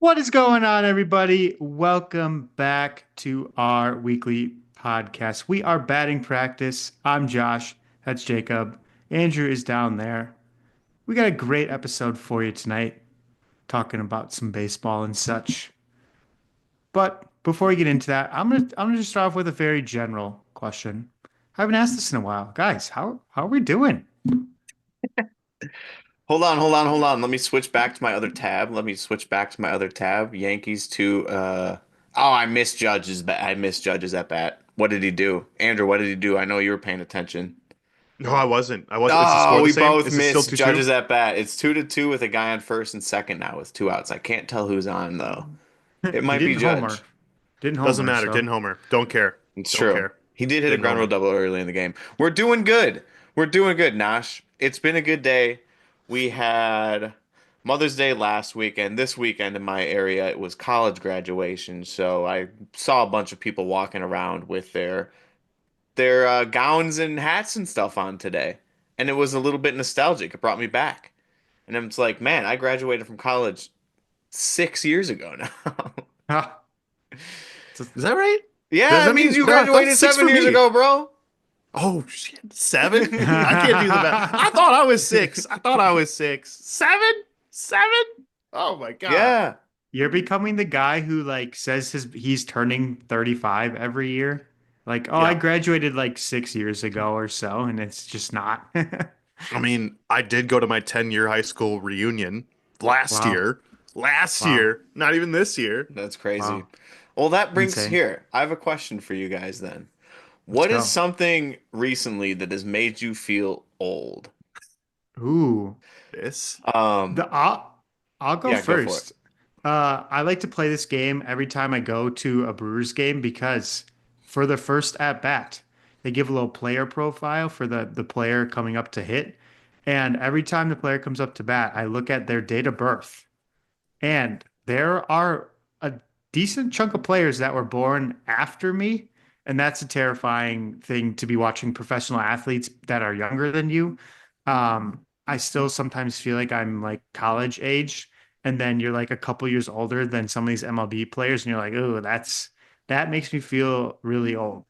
What is going on, everybody? Welcome back to our weekly podcast. We are batting practice. I'm Josh. That's Jacob. Andrew is down there. We got a great episode for you tonight, talking about some baseball and such. But before we get into that, I'm gonna just start off with a very general question. I haven't asked this in a while, guys. How are we doing? Hold on. Let me switch back to my other tab. Yankees to oh, I missed Judge's at bat. What did he do? Andrew, what did he do? I know you were paying attention. No, I wasn't. I wasn't. Is the Oh, score the we same? both Is it still missed 2-2? Judge's at bat. It's 2-2 with a guy on first and second now with two outs. I can't tell who's on though. It He might be didn't Judge. homer. Didn't Doesn't homer, matter. Didn't so homer. Don't care. It's Don't true. care. He did hit a Didn't ground rule homer. double early in the game. We're doing good. We're doing good, Nash. It's been a good day. We had Mother's Day last weekend. This weekend in my area, it was college graduation. So I saw a bunch of people walking around with their gowns and hats and stuff on today. And it was a little bit nostalgic. It brought me back. And I'm just like, man, I graduated from college 6 years ago now. ah, Is that right? Yeah, Does it that means mean you that's graduated six seven for years me? ago, bro. Oh shit. 7? I can't do the math. I thought I was 6. I thought I was 6. 7? 7? Oh my God. Yeah. You're becoming the guy who like says he's turning 35 every year. Like, oh, I Yeah. graduated like 6 years ago or so, and it's just not. I mean, I did go to my 10-year high school reunion last Wow. year. Last Wow. year, not even this year. That's crazy. Wow. Well, that brings Insane. here. I have a question for you guys then. Let's What is go. something recently that has made you feel old? Ooh. This. The Um, I'll go yeah, go for it. first. I like to play this game every time I go to a Brewers game because for the first at bat, they give a little player profile for the player coming up to hit. And every time the player comes up to bat, I look at their date of birth. And there are a decent chunk of players that were born after me. And that's a terrifying thing to be watching professional athletes that are younger than you. I still sometimes feel like I'm like college age, and then you're like a couple years older than some of these MLB players, and you're like, oh, that makes me feel really old.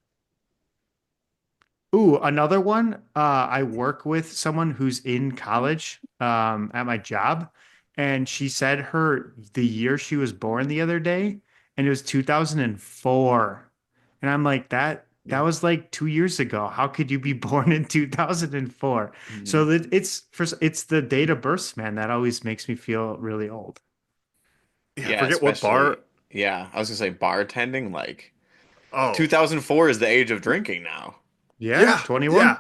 Ooh, another one. I work with someone who's in college at my job, and she said the year she was born the other day, and it was 2004. And I'm like, that Yeah. was like 2 years ago. How could you be born in 2004? So Mhm. it's the date of birth, man, that always makes me feel really old. Yeah, I Yeah, forget what bar. especially, yeah, I was gonna say bartending, like Oh, 2004 is the age of drinking now. Yeah, yeah, 21. yeah,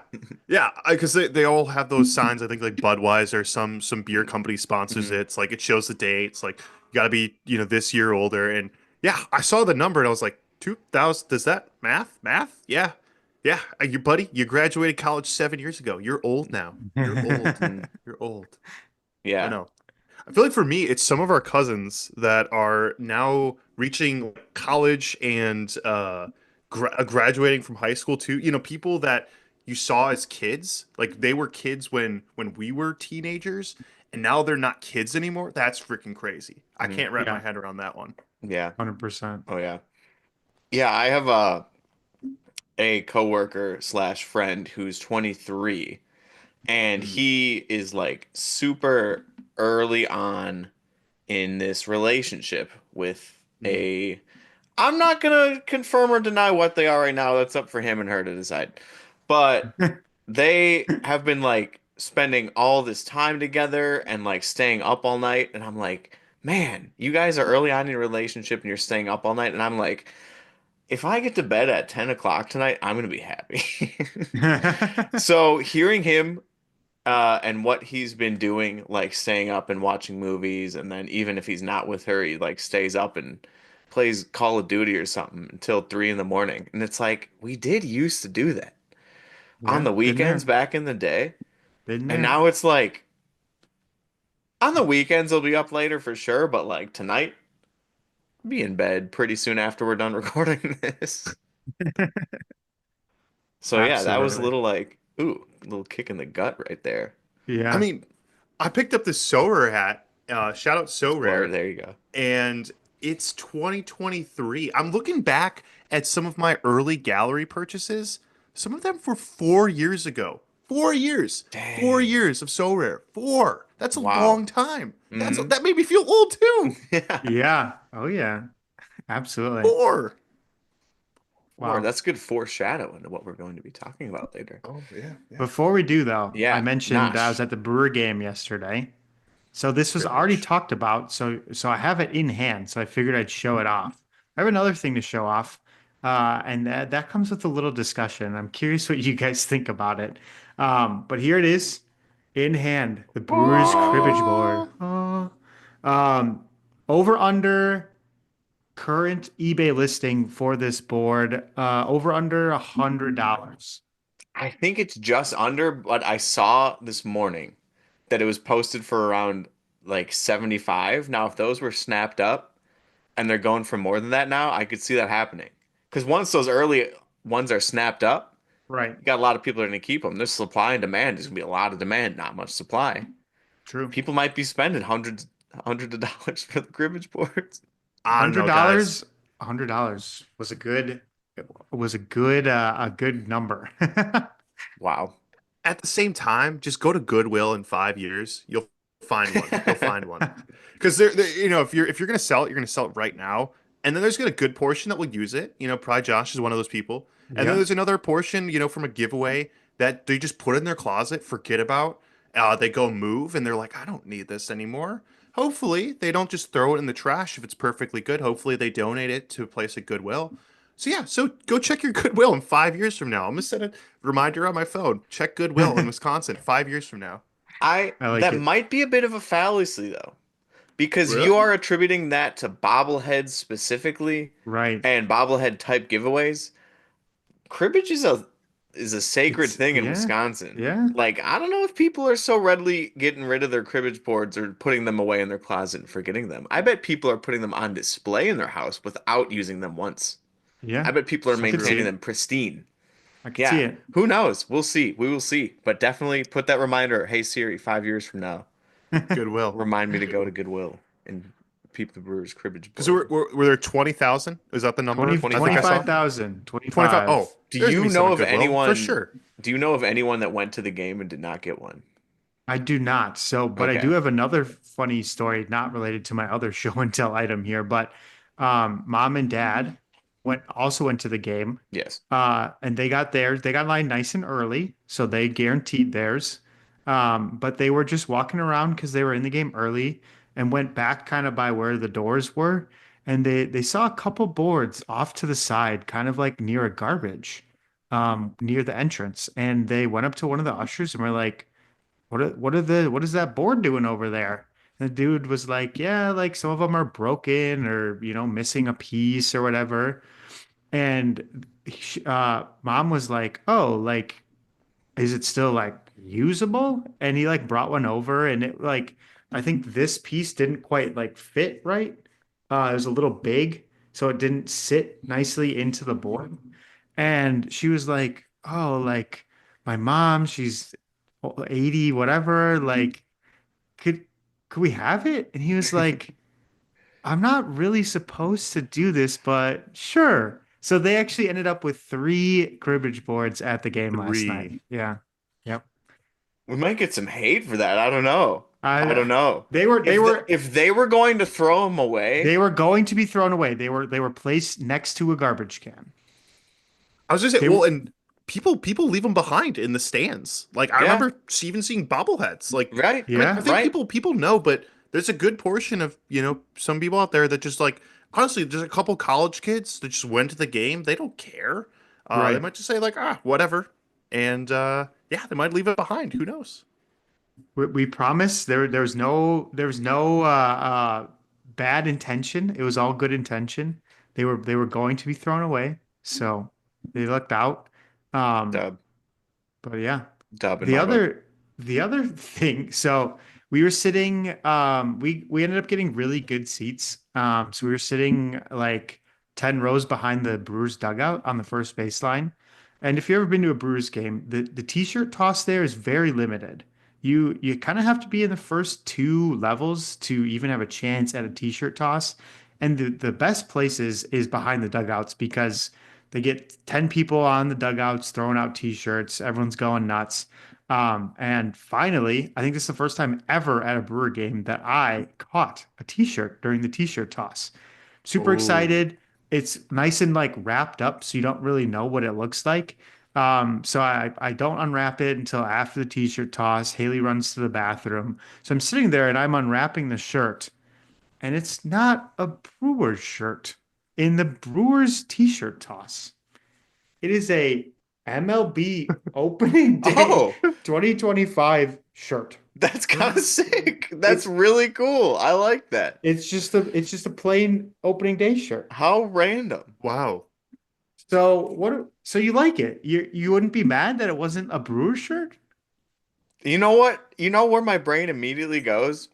yeah. Because they all have those signs. I think like Budweiser, some beer company sponsors Mhm. it. It's like it shows the date. It's like you got to be this year older. And yeah, I saw the number and I was like 2000. Does that math? Yeah, yeah. You buddy, you graduated college 7 years ago. You're old now. You're old. Mhm. You're old. I Yeah. know. I feel like for me, it's some of our cousins that are now reaching college and graduating from high school too. People that you saw as kids, like they were kids when we were teenagers, and now they're not kids anymore. That's freaking crazy. I Mhm. can't wrap my Yeah, head around that one. Yeah. 100%. Oh yeah. Yeah, I have a coworker slash friend who's 23 and Mm, he is like super early on in this relationship with mm. a I'm not gonna confirm or deny what they are right now. That's up for him and her to decide. But they have been like spending all this time together and like staying up all night. And I'm like, man, you guys are early on in your relationship and you're staying up all night. And I'm like, if I get to bed at 10 o'clock tonight, I'm gonna be happy. So hearing him and what he's been doing, like staying up and watching movies, and then even if he's not with her, he like stays up and plays Call of Duty or something until 3 in the morning. And it's like, we did used to do that on Yeah, the been weekends there. back in the day. Been And there. now it's like on the weekends they'll be up later for sure, but like tonight, I'll be in bed pretty soon after we're done recording this. So yeah, that was a Absolutely. little like, ooh, a little kick in the gut right there. I Yeah. mean, I picked up this Sorare hat Shout out So Explorer, Rare. there you go. And it's 2023. I'm looking back at some of my early gallery purchases. Some of them were 4 years ago. 4 years. Four Dang. years of So Rare. Four. That's a Wow. long time. Hmm. That made me feel old too. Yeah. Yeah. Oh yeah. Absolutely. Four. Or Wow. that's good foreshadowing to what we're going to be talking about later. Oh yeah, yeah. Before we do though, I Yeah, mentioned I was Nosh. at the Brewer game yesterday. So this was already Cribbage. talked about. So I have it in hand. So I figured I'd show it off. I have another thing to show off. And that comes with a little discussion. I'm curious what you guys think about it. But here it is in hand, the Brewers cribbage board. Oh. Oh. Um, over under current eBay listing for this board, over under $100. I think it's just under, but I saw this morning that it was posted for around like 75. Now, if those were snapped up and they're going for more than that now, I could see that happening. Because once those early ones are snapped up, Right. you got a lot of people that are going to keep them. There's supply and demand. There's going to be a lot of demand, not much supply. True. People might be spending hundreds of dollars for the cribbage boards. I don't Hundred know, guys. dollars, $100 was a good number. Wow. At the same time, just go to Goodwill in 5 years. You'll find one. You'll find one. Because if you're gonna sell it, you're gonna sell it right now. And then there's a good portion that will use it. Probably Josh is one of those people. And then Yeah, there's another portion, from a giveaway that they just put in their closet, forget about. They go move, and they're like, I don't need this anymore. Hopefully, they don't just throw it in the trash if it's perfectly good. Hopefully, they donate it to a place at Goodwill. So yeah, so go check your Goodwill in 5 years from now. I'm gonna set a reminder on my phone. Check Goodwill in I Wisconsin 5 years from now. I like that it. might be a bit of a fallacy though, because you Really? are attributing that to bobbleheads specifically Right. and bobblehead type giveaways. Cribbage is a sacred thing in Yeah, Wisconsin. yeah, Like, I don't know if people are so readily getting rid of their cribbage boards or putting them away in their closet and forgetting them. I bet people are putting them on display in their house without using them once. yeah. I bet people are I could see maintaining it. them pristine. I could see Yeah, it. who knows? We'll see. We will see. But definitely put that reminder, hey Siri, 5 years from now, Goodwill. remind me to go to Goodwill and peep the Brewers cribbage Because board. were there 20,000? Is that the number 20, I think I 25. saw? 25,000, 25. 25. Oh, Do there's gonna you be some know in of Goodwill for anyone? sure. Do you know of anyone that went to the game and did not get one? I do not. So, but I do Okay. have another funny story, not related to my other show and tell item here, but mom and dad went to the game. Yes. And they got theirs. They got line nice and early, so they guaranteed theirs. But they were just walking around because they were in the game early and went back kind of by where the doors were. And they saw a couple boards off to the side, kind of like near a garbage, near the entrance. And they went up to one of the ushers and were like, what is that board doing over there? And the dude was like, yeah, like some of them are broken or, missing a piece or whatever. And mom was like, "Oh, like, is it still like usable?" And he like brought one over, and it like, I think this piece didn't quite like fit right. It was a little big, so it didn't sit nicely into the board. And she was like, "Oh, like my mom, she's 80, whatever. Like, could could we have it?" And he was like, I'm not really supposed to do this, but sure. So they actually ended up with three cribbage boards at the game last night. 3. Yeah. Yep. We might get some hate for that. I don't know. I don't I know. they were they were If they were going to throw them away, they were going to be thrown away. They were placed next to a garbage can. I was just say, They well, and people leave them behind in the stands. Like I yeah, remember even seeing bobbleheads. Like right, I yeah, think right. people know, but there's a good portion of some people out there that just like honestly, there's a couple college kids that just went to the game. They don't care. They right. might just say like whatever, and yeah, they might leave it behind. Who knows? We promise there was no bad intention. It was all good intention. They were going to be thrown away. So they lucked out. Um, Dub, but yeah. dub in The my book. other the other thing, so we were sitting, we ended up getting really good seats. So we were sitting like 10 rows behind the Brewers dugout on the first baseline. And if you've ever been to a Brewers game, the t-shirt toss there is very limited. you kind of have to be in the first two levels to even have a chance at a t-shirt toss. And the best places is behind the dugouts because they get 10 people on the dugouts throwing out t-shirts. Everyone's going nuts. And finally, I think this is the first time ever at a Brewer game that I caught a t-shirt during the t-shirt toss. Super Oh, excited. It's nice and like wrapped up, so you don't really know what it looks like. So I don't unwrap it until after the t-shirt toss. Haley runs to the bathroom. So I'm sitting there and I'm unwrapping the shirt, and it's not a Brewers shirt in the Brewers t-shirt toss. It is a MLB Opening Day Oh, 2025 shirt. that's kind of sick. That's It's really cool. I like that. it's just a plain Opening Day shirt. How random. wow. So you like it? You wouldn't be mad that it wasn't a Brewers shirt? You know what? You know where my brain immediately goes?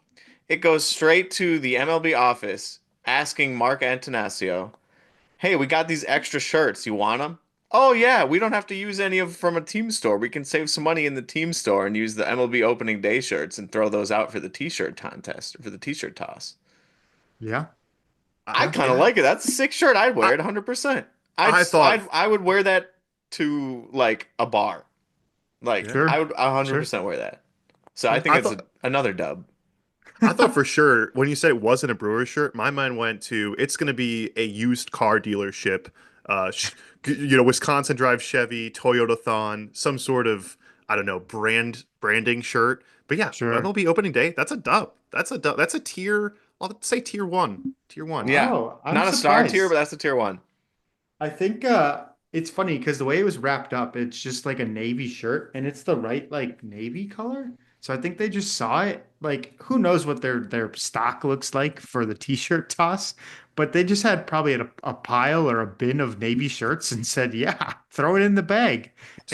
It goes straight to the MLB office asking Mark Antanasio, "Hey, we got these extra shirts. You want them?" "Oh yeah, we don't have to use any of from a team store. We can save some money in the team store and use the MLB opening day shirts and throw those out for the t-shirt contest or for the t-shirt toss." Yeah, I yeah. kind of Yeah. like it. That's a sick shirt. I'd wear I, it 100%. I thought, I would wear that to like a bar. Like yeah, I Sure, would sure. 100% wear that. So I Yeah. think I it's thought, another dub. I thought for sure when you said it wasn't a Brewers shirt, my mind went to it's going to be a used car dealership, Wisconsin Drive Chevy, Toyota Thon, some sort of I don't know branding shirt. But yeah, Sure. MLB opening day, that's a dub. That's a dub. That's a tier. I'll say tier one. Tier one. Yeah. Wow, I'm Not a star tier, but surprised. that's a tier one. I think it's funny because the way it was wrapped up, it's just like a navy shirt and it's the right like navy color. So I think they just saw it. Like who knows what their stock looks like for the t-shirt toss, but they just had probably a pile or a bin of navy shirts and said, "Yeah, throw it in the bag."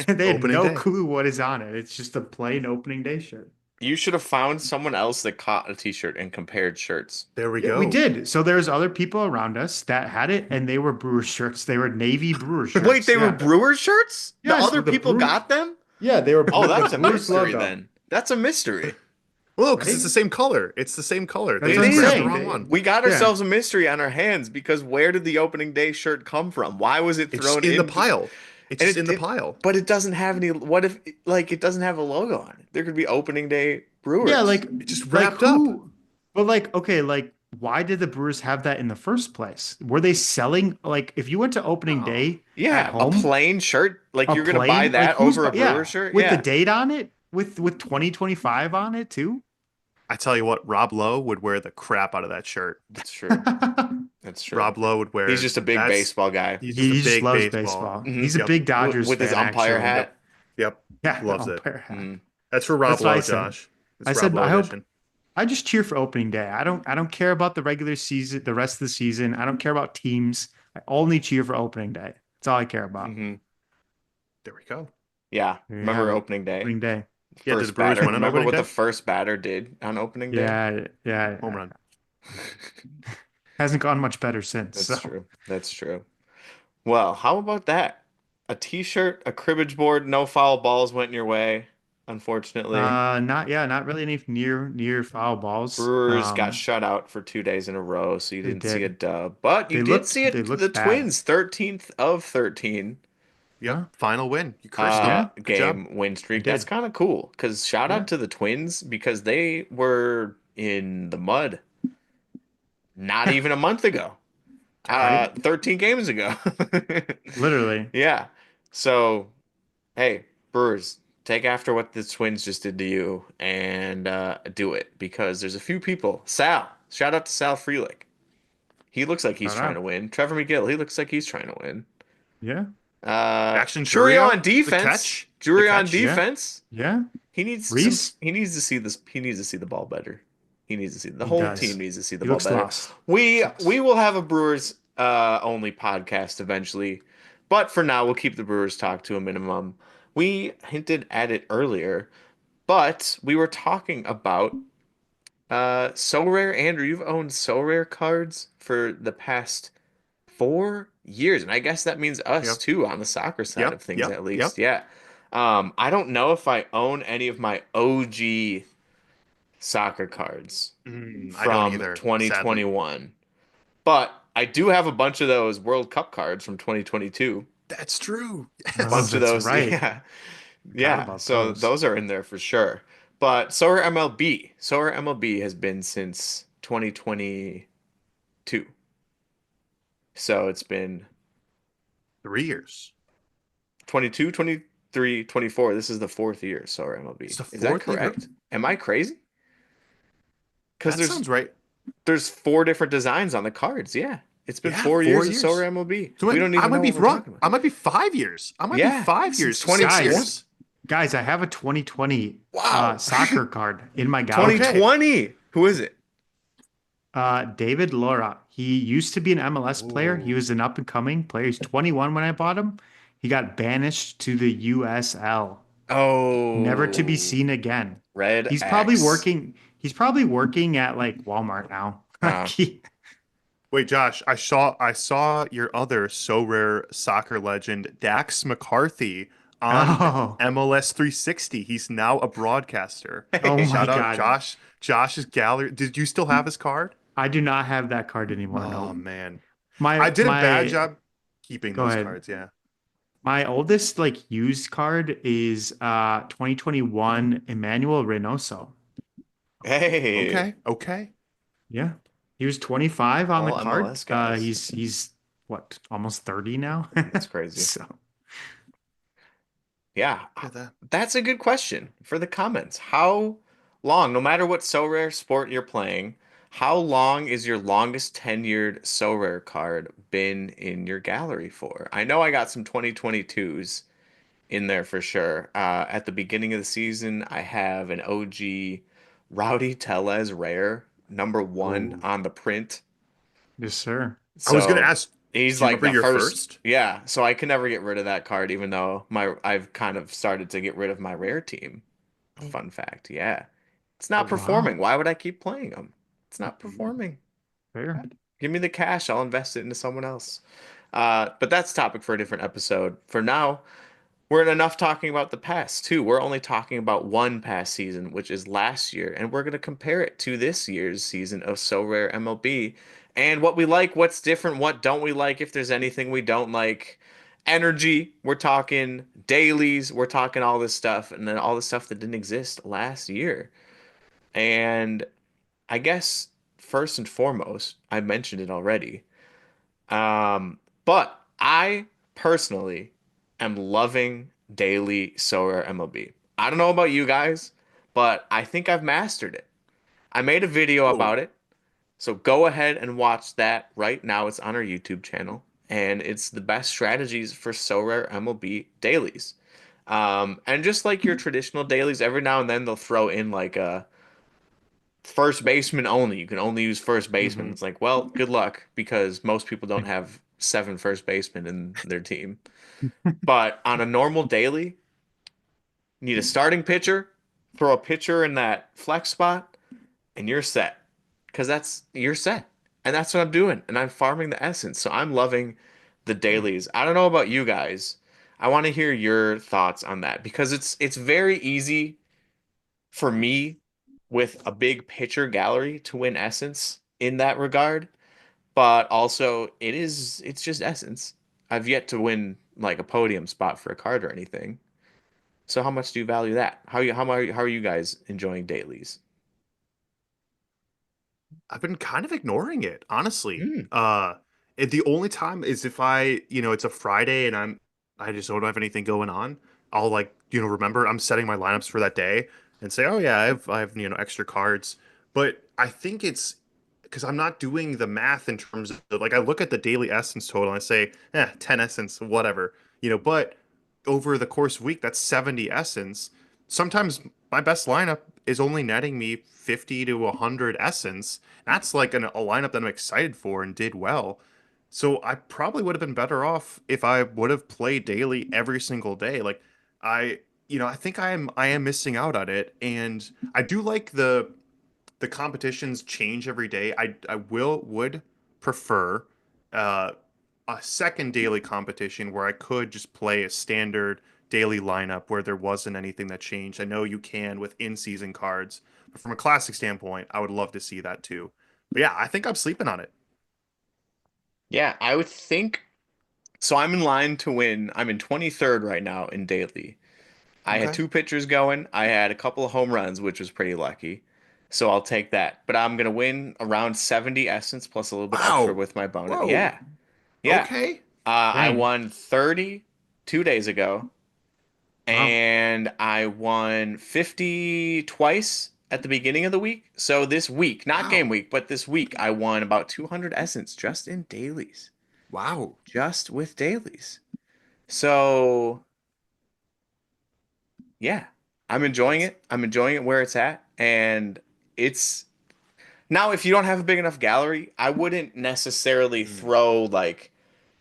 And they had Opening no day. clue what is on it. It's just a plain opening day shirt. You should have found someone else that caught a t-shirt and compared shirts. There we Yeah, we go. did. So there's other people around us that had it and they were Brewer shirts. They were navy Brewer Wait, shirts. they were Yeah. Brewers shirts? The Yes, other with the people brew. got them? Yeah, they were Oh, the that's a Brewers mystery logo, then. That's a mystery. Well, because it's right? the same color. It's the same color. They That's It what I'm just grabbed the is. saying. wrong one. We got Yeah, ourselves a mystery on our hands because where did the opening day shirt come from? Why was it It's just thrown in the into pile. It's and just in the pile. but it doesn't have any what if like it doesn't have a logo on it? There could be opening day yeah, Brewers. It's just like wrapped up. who? But like, okay, like why did the Brewers have that in the first place? Were they selling like if you went to opening Oh. day at Yeah, a home, plain shirt. Like a you're gonna buy plain like that over a Brewer yeah, shirt? with the Yeah, date on it, with 2025 on it too. I tell you what, Rob Lowe would wear the crap out of that shirt. that's true. That's true. Rob Lowe would He's wear just a big that's baseball guy. he's just a He just big loves baseball. baseball. Hmm He's a Yep. big Dodgers With his fan, umpire actually. Yep. hat. Yep. Yeah, the Loves it. umpire hat. Hmm That's for Rob That's what I Lowe, said. Josh. I It's Rob said Lowe I hope edition. I just cheer for opening day. I don't care about the regular season, the rest of the season. I don't care about teams. I only cheer for opening day. That's all I care about. hmm There we go. Yeah. There you have Remember it. opening day? Opening day. Yeah, did the First Brewers batter. win on Remember opening what the day? first batter did on opening day? Yeah, yeah. Home run. Hasn't gone much better since. That's So, true. That's true. Well, how about that? A t-shirt, a cribbage board, no foul balls went your way, unfortunately. not really any near foul balls. Brewers got shut out for 2 days in a row, so you They didn't see a did. dub. But you They did see looked they it, the looked bad. Twins, 13th of 13 Yeah, Yep. Final win. You cursed them. yeah, Good job. game win they streak. That's did. kind of cool. Because shout Yeah, out to the Twins because they were in the mud not even a month ago. right. 13 games ago. Literally. Yeah. So, hey, Brewers, take after what the Twins just did to you and do it because there's a few people. Sal, shout out to Sal Frelick. He looks like he's Shout trying to out. win. Trevor McGill, he looks like he's trying to win. Yeah, Jackson Drury Churio, on the defense. catch. The Drury on catch. yeah, defense. yeah. He needs some. Reese, He needs to see this. He needs to see the ball better. He needs to see the he whole team does. needs to see the He ball looks better. lost. We Looks we lost. will have a Brewers only podcast eventually, but for now we'll keep the Brewers talk to a minimum. We hinted at it earlier, but we were talking about So Rare. Andrew, you've owned So Rare cards for the past 4 years, and I guess that means us Yep. too on the soccer side of Yep. things Yep. at Yep. least. Yeah. I don't know if I own any of my OG soccer cards I don't from either, sadly. 2021, but I do have a bunch of those World Cup cards from 2022. That's true. Oh, Bunch of Yes. that's those, right. yeah, Forgot yeah. about So those. those are in there for sure. But Sorare MLB, Sorare MLB has been since 2022. So it's been 3 years. 22, 23, 24. This is the fourth year, Sorare It's MLB. the Is that fourth year. correct? Am I crazy? Because That there's sounds right. there's four different designs on the cards. Yeah. It's been Yeah, 4 years four of Sorare years. MLB. So We don't I even might know be what we're wrong. talking about. I might be 5 years. I might be Yeah, five since years since 2020. Guys, this. guys, I have a 2020 Wow. soccer card in my gallery. Okay. 2020. Who is it? David Laura. He used to be an MLS player. He Oh. was an up and coming player. He's 21 when I bought him. He got banished to the USL, never to be Oh, seen again. Red He's probably X. working. He's probably working at like Walmart now. Like Uh, he, Wait, Josh, I saw your other so rare soccer legend, Dax McCarthy, on oh, MLS 360. He's now a broadcaster. oh my Shout out God. Josh. Josh's gallery. Did you still have his card? I do not have that card anymore. Oh No. man. I My did a bad my job keeping go those ahead. cards, yeah. My oldest like used card is 2021 Emmanuel Reynoso. hey, Okay, okay. Yeah. He was 25 on the all card. MLS guys. He's what, almost 30 now? That's crazy. So, Yeah, Yeah, that. that's a good question for the comments. How long, no matter what so rare sport you're playing, how long is your longest tenured so rare card been in your gallery for? I know I got some 2022s in there for sure. At the beginning of the season, I have an OG Rowdy Tellez rare, number one oh, on the print. yes, sir. I was gonna So ask, he's do you like remember the your first. first? Yeah, so I can never get rid of that card, even though my I've kind of started to get rid of my rare team. Fun fact, yeah. It's Oh, not wow. performing. Why would I keep playing them? It's not performing. Fair. Give me the cash, I'll invest it into someone else. But that's topic for a different episode. For now, we're enough talking about the past too. We're only talking about one past season, which is last year, and we're going to compare it to this year's season of So Rare MLB and what we like, what's different, what don't we like, if there's anything we don't like. Energy, we're talking dailies, we're talking all this stuff, and then all the stuff that didn't exist last year. And I guess first and foremost, I mentioned it already. But I personally am loving daily Sorare MLB. I don't know about you guys, but I think I've mastered it. I made a video Oh, about it, so go ahead and watch that right now. It's on our YouTube channel, and it's the best strategies for Sorare MLB dailies. And just like your traditional dailies, every now and then they'll throw in like a first baseman only. You can only use first baseman. Hmm. It's like, well, good luck because most people don't have seven first basemen in their team. But on a normal daily, you need a starting pitcher, throw a pitcher in that flex spot, and you're set. Because that's you're set. And that's what I'm doing. And I'm farming the essence. So I'm loving the dailies. I don't know about you guys. I want to hear your thoughts on that because it's very easy for me with a big pitcher gallery to win essence in that regard, but also it's just essence. I've yet to win like a podium spot for a card or anything. So how much do you value that? How are you guys enjoying dailies? I've been kind of ignoring it, honestly. Mm. The only time is if it's a Friday and I just don't have anything going on. I'll like, remember I'm setting my lineups for that day and say, oh yeah, I have extra cards. But I think it's because I'm not doing the math in terms of like I look at the daily essence total and I say, 10 essence, whatever. But over the course of a week, that's 70 essence. Sometimes my best lineup is only netting me 50 to 100 essence. That's like a lineup that I'm excited for and did well. So I probably would have been better off if I would have played daily every single day. Like I think I am missing out on it, and I do like the competitions change every day. I would prefer uh, a second daily competition where I could just play a standard daily lineup where there wasn't anything that changed. I know you can with in-season cards, but from a classic standpoint, I would love to see that too. But yeah, I think I'm sleeping on it. Yeah, I would think so. I'm in line to win. I'm in 23rd right now in daily. I had Okay. two pitchers going. I had a couple of home runs, which was pretty lucky. So I'll take that. But I'm gonna win around 70 essence plus a little bit extra Wow. with my bonus. Whoa. Yeah. Yeah. Okay. I Dang. won 30 2 days ago, Wow. and I won 50 twice at the beginning of the week. So this week, not game Wow. week, but this week, I won about 200 essence just in dailies, Wow. just with dailies. So yeah, I'm enjoying That's it. I'm enjoying it where it's at. And it's now, if you don't have a big enough gallery, I wouldn't necessarily mm, throw like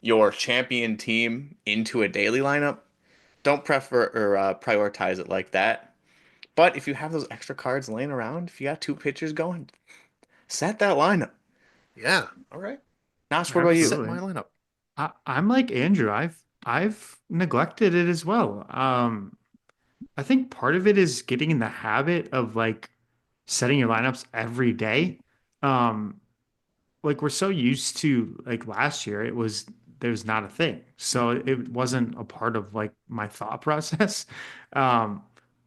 your champion team into a daily lineup. Don't prefer or prioritize it like that. But if you have those extra cards laying around, if you got two pitchers going, set that lineup. yeah. All right. Nash, what about you? Set my Absolutely. lineup. I'm like Andrew. I've neglected it as well. I think part of it is getting in the habit of like setting your lineups every day. Um, like we're so used to like last year, it was there's not a thing. So it wasn't a part of like my thought process. Um,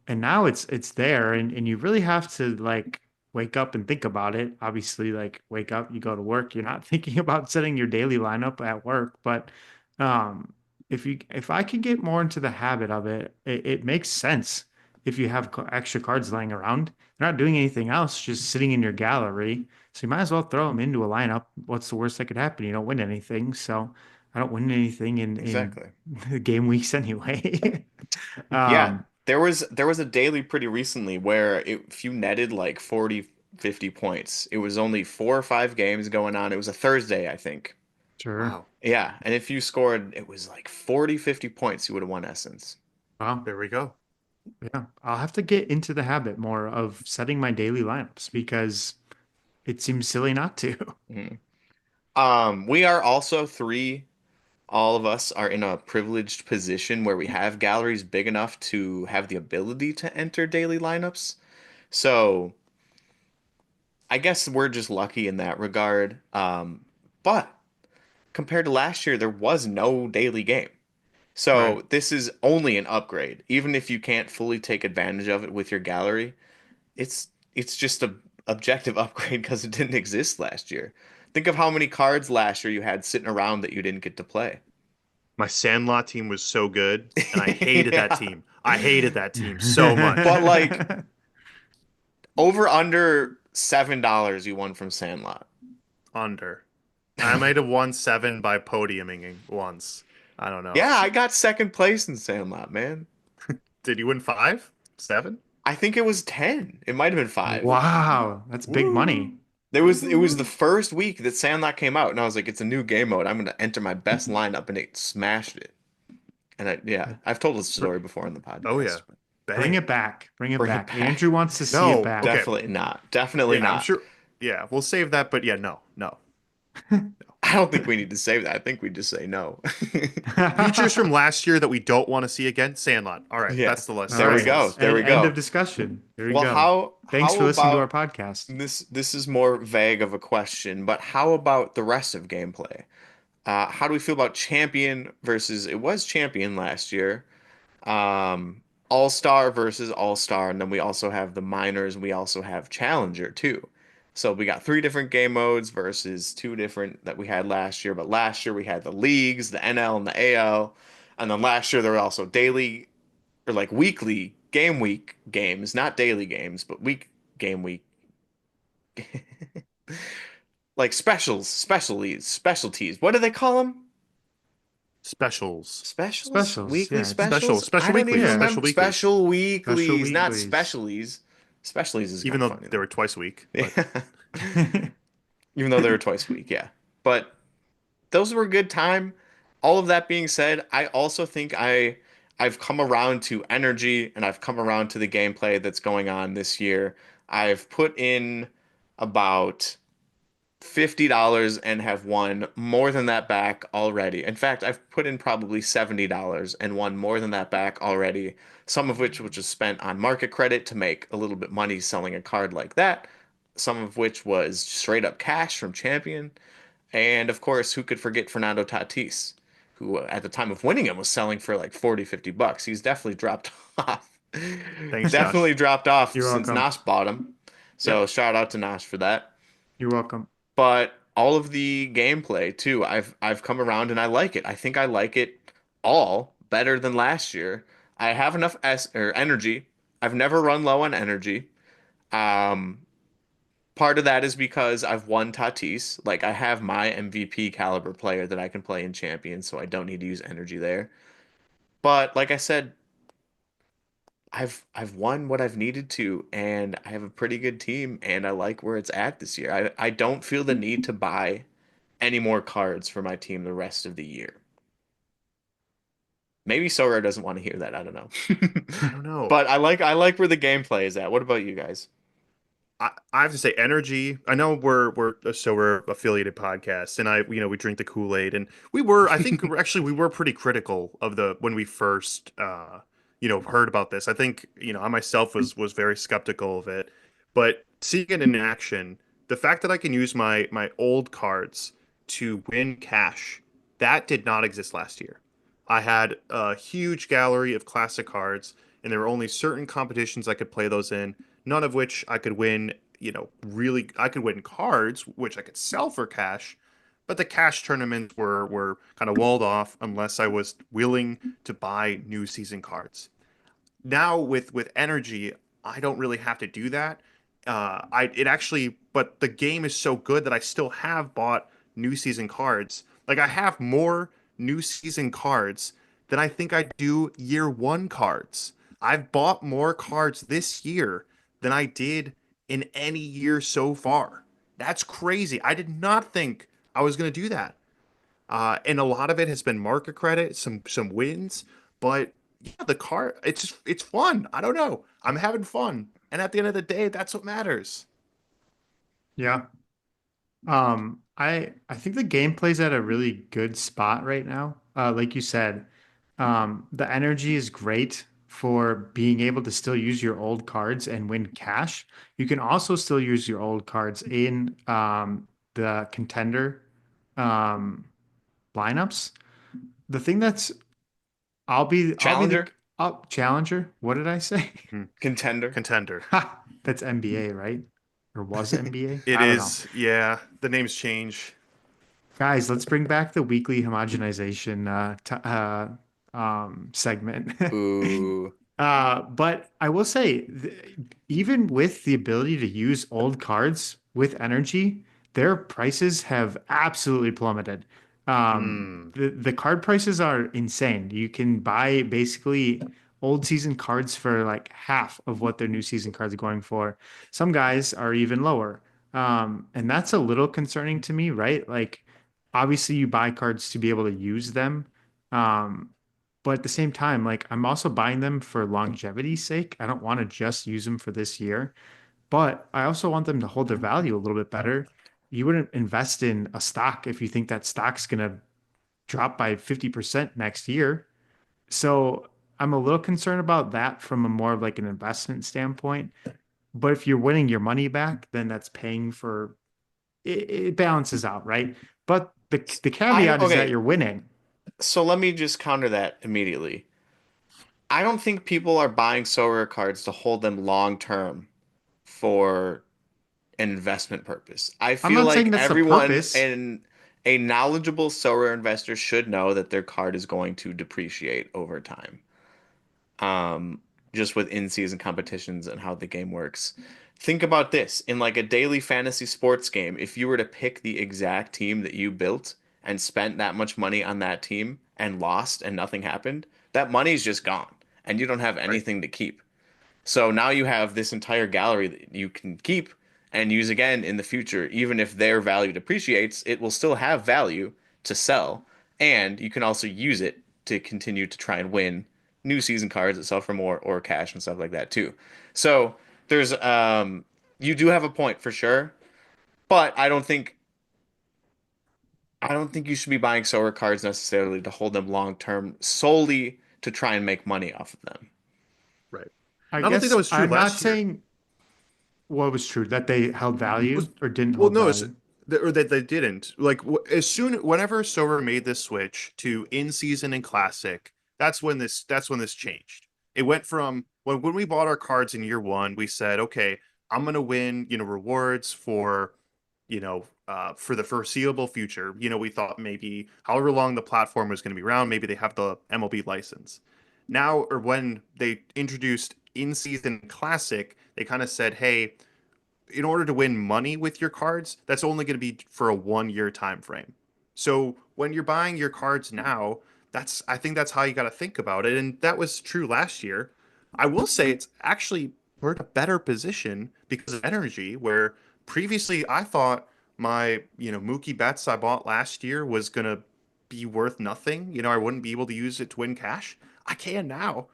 and now it's there and you really have to like wake up and think about it. Obviously, like wake up, you go to work, you're not thinking about setting your daily lineup at work, but um if I could get more into the habit of it, it makes sense if you have extra cards laying around. They're not doing anything else, just sitting in your gallery. So you might as well throw them into a lineup. What's the worst that could happen? You don't win anything. So I don't win anything in Exactly. the game weeks anyway. Yeah, um, there was a daily pretty recently where if you netted like 40, 50 points, it was only 4 or 5 games going on. It was a Thursday, I think. sure. Wow. Yeah, and if you scored, it was like 40, 50 points, you would have won Essence. Well, There we go. yeah, I'll have to get into the habit more of setting my daily lineups because it seems silly not to. Mhm. We are also three, all of us are in a privileged position where we have galleries big enough to have the ability to enter daily lineups. So I guess we're just lucky in that regard. But compared to last year, there was no daily game. Right. So this is only an upgrade. Even if you can't fully take advantage of it with your gallery, it's just a objective upgrade because it didn't exist last year. Think of how many cards last year you had sitting around that you didn't get to play. My Sandlot team was so good, and I hated that Yeah. team. I hated that team so much. But like over under $7 you won from Sandlot. Under. I might have won 7 by podiuming once. I don't know. Yeah, I got second place in Sandlot, man. Did you win 5? 7? I think it was 10. It might have been 5. Wow, that's big money. Woo! It was the Woo! first week that Sandlot came out, and I was like, it's a new game mode. I'm gonna enter my best lineup, and it smashed it. And yeah, I've told this Br- story before on the Oh yeah. podcast, but Bring Bang. it back. Bring it bring it back. back. Andrew wants to see it No. back. Okay. Definitely not. Definitely Yeah, I'm not. sure. Yeah, we'll save that, but yeah, no. No. I don't think we need to save that. I think we just say no. Features from last year that we don't want to see again, Sandlot. All right, Yeah. that's the list. All There we That's the right. go. list. There And we end of go. discussion. There we Well, go. how Thanks how for listening to our about podcast. this is more vague of a question, but how about the rest of gameplay? How do we feel about Champion versus it was Champion last year? All Star versus All Star, and then we also have the minors, and we also have Challenger too. So we got three different game modes versus two different that we had last year. But last year we had the leagues, the NL and the AL, and then last year there were also daily or like weekly game week games, not daily games, but week game week, like specialties. What do they call them? Specials. Specials? Specials. Weekly Yeah. Special. specials? I Special don't even weeklies. Yeah. Special remember. weeklies. Special Special weeklies, not weeklies. specialies. Specialies is kind Even of though funny they though. were twice a week, but Yeah. Even though they were twice a week, yeah. But those were a good time. All of that being said, I also think I've come around to energy and I've come around to the gameplay that's going on this year. I've put in about $50 and have won more than that back already. In fact, I've put in probably $70 and won more than that back already, some of which was just spent on market credit to make a little bit money selling a card like that, some of which was straight up cash from Champion. And of course, who could forget Fernando Tatis, who at the time of winning him was selling for like 40, $50. He's definitely dropped off. Thanks, Josh. Definitely dropped off You're since welcome. Nash bought him. So Yep. shout out to Nash for that. You're welcome. But all of the gameplay too, I've come around and I like it. I think I like it all better than last year. I have enough energy. I've never run low on energy. Um, Part of that is because I've won Tatis. Like I have my MVP caliber player that I can play in Champions, so I don't need to use energy there. But like I said, I've won what I've needed to, and I have a pretty good team, and I like where it's at this year. I don't feel the need to buy any more cards for my team the rest of the year. Maybe Sorare doesn't want to hear that. I don't know. I don't know. But I like where the gameplay is at. What about you guys? I have to say energy. I know we're affiliated podcast, and we drink the Kool-Aid, and I think we were pretty critical of the when we first heard about this. I think I myself was very skeptical of it, but seeing it in action, the fact that I can use my old cards to win cash, that did not exist last year. I had a huge gallery of classic cards, and there were only certain competitions I could play those in, none of which I could win, really I could win cards which I could sell for cash, but the cash tournaments were kind of walled off unless I was willing to buy new season cards. Now with energy, I don't really have to do that. I it actually, but the game is so good that I still have bought new season cards. Like I have more new season cards than I think I do year one cards. I've bought more cards this year than I did in any year so far. That's crazy. I did not think I was going to do that. And a lot of it has been market credit, some wins, but yeah, the car it's fun. I don't know. I'm having fun. And at the end of the day, that's what matters. Yeah. I think the gameplay's at a really good spot right now. Like you said, the energy is great for being able to still use your old cards and win cash. You can also still use your old cards in the contender um, lineups. The thing that's I'll be the Challenger? challenger. What did I say? Hmm. Contender? Contender. Ha, that's NBA, right? Or was it NBA? It I don't know. is, yeah. The names change. Guys, let's bring back the weekly homogenization segment. Ooh. But I will say, even with the ability to use old cards with energy, their prices have absolutely plummeted. Mm, The card prices are insane. You can buy basically old season cards for like half of what their new season cards are going for. Some guys are even lower. And that's a little concerning to me, right? Like, obviously, you buy cards to be able to use them. Um, but at the same time, like I'm also buying them for longevity's sake. I don't want to just use them for this year, but I also want them to hold their value a little bit better. You wouldn't invest in a stock if you think that stock's going to drop by 50% next year. So I'm a little concerned about that from a more of like an investment standpoint. But if you're winning your money back, then that's paying for it balances out, right? But the I caveat is that okay, you're winning. so let me just counter that immediately. I don't think people are buying Sorare cards to hold them long term for an investment purpose. I I'm feel not saying like that's the everyone purpose. and a knowledgeable Sorare investor should know that their card is going to depreciate over time. um, just with in-season competitions and how the game works. Think about this in like a daily fantasy sports game. If you were to pick the exact team that you built and spent that much money on that team and lost and nothing happened, that money's just gone and you don't have right. anything to keep. So now you have this entire gallery that you can keep and use again in the future. Even if their value depreciates, it will still have value to sell. And you can also use it to continue to try and win new season cards that sell for more or cash and stuff like that too. So there's you do have a point for sure, but I don't think I don't think you should be buying Sorare cards necessarily to hold them long term solely to try and make money off of them. Right. I I don't think guess that was true I'm not last year. saying what was true, that they held value Was or didn't well, hold no, it's value. or that they didn't. Like whenever Silver made this switch to in season and classic, that's when this changed. It went from when we bought our cards in year one, we said, okay, I'm gonna win, rewards for, for the foreseeable future. We thought maybe however long the platform was gonna be around, maybe they have the MLB license. Now, or when they introduced in season classic, they kind of said, hey, in order to win money with your cards, that's only going to be for a 1 year time frame. So when you're buying your cards now, I think that's how you got to think about it. And that was true last year. I will say it's actually we're in a better position because of energy, where previously I thought my, Mookie Betts I bought last year was gonna be worth nothing. I wouldn't be able to use it to win cash. I can now.